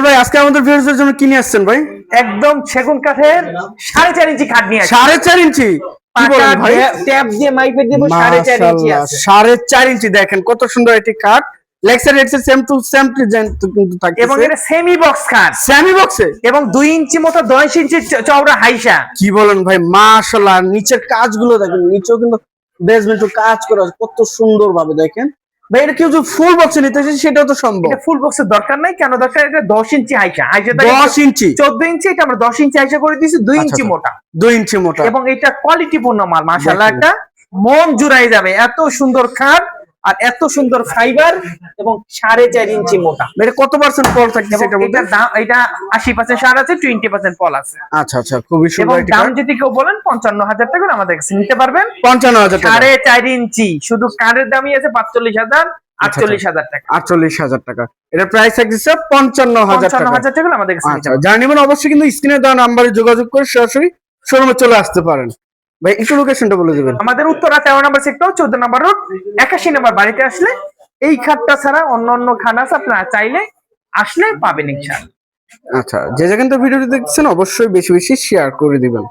ভাই আজকে আমাদের ভিউয়ারদের জন্য কিনে আসছেন ভাই? একদম সেগুন কাঠের 4.5 ইঞ্চি খাট নিয়ে আসছে। 4.5 ইঞ্চি? কি বলেন ভাই? ট্যাপ দিয়ে মাইপে দেব 4.5 ইঞ্চি আছে। 4.5 ইঞ্চি দেখেন কত সুন্দর একটি খাট। লেক্সার এর সেম টু সেম ডিজাইন কিন্তু থাকতেছে এবং এটা সেমি বক্স খাট। সেমি বক্সে এবং 2 ইঞ্চি মতো 10 ইঞ্চি চওড়া হাইসা। কি বলেন ভাই? মাশাআল্লাহ, নিচের কাজগুলো দেখেন, নিচেও কিন্তু বেসমেন্টও কাজ করা আছে কত সুন্দর ভাবে দেখেন ভাই। এটা কেউ যদি ফুল বক্সে নিতে চায় সেটাও তো সম্ভব। এটা ফুল বক্সের দরকার নাই, কেন দরকার? এটা 10 ইঞ্চি হাইসা। 10 ইঞ্চি 14 ইঞ্চি, এটা আমরা 10 ইঞ্চি হাইসা করে দিয়েছি, 2 ইঞ্চি মোটা। 2 ইঞ্চি মোটা এবং এটা কোয়ালিটি পূর্ণ মাল, মাশাআল্লাহ, একটা মন জুড়াই যাবে। এত সুন্দর খাট আর এত সুন্দর ফাইবার এবং 4.5 ইঞ্চি মোটা। এটা কত পার্সেন্ট পল থাকতেছে এটা বলতে? এটা 80% সার আছে, 20% পল আছে। আচ্ছা আচ্ছা, খুবই সুন্দর। এবং দাম যদি কেউ বলেন 55,000 টাকা আমাদের কাছে নিতে পারবেন। 55,000 টাকা। 4.5 ইঞ্চি শুধু কাঠের দামই আছে 45,000, 48,000 টাকা। 48,000 টাকা। এটা প্রাইস থাকছে 55,000 টাকা। 55,000 টাকা আমাদের কাছে নিতে আচ্ছা, পারবেন। যারা নেবেন অবশ্যই কিন্তু স্ক্রিনে দেওয়া নাম্বারে যোগাযোগ করে সরাসরি শোরুমে চলে আসতে পারেন। ভাই একটু লোকেশনটা বলে দিবেন। আমাদের উত্তরা 13 নম্বর সেক্টর, 14 নম্বর রোড, 81 নম্বর বাড়িতে আসলে এই খাটটা ছাড়া অন্য খান আছে, আপনারা চাইলে আসলে পাবেন ইনশাআল্লাহ। আচ্ছা, যে যেখান থেকে ভিডিওটি দেখছেন অবশ্যই বেশি বেশি শেয়ার করে দিবেন।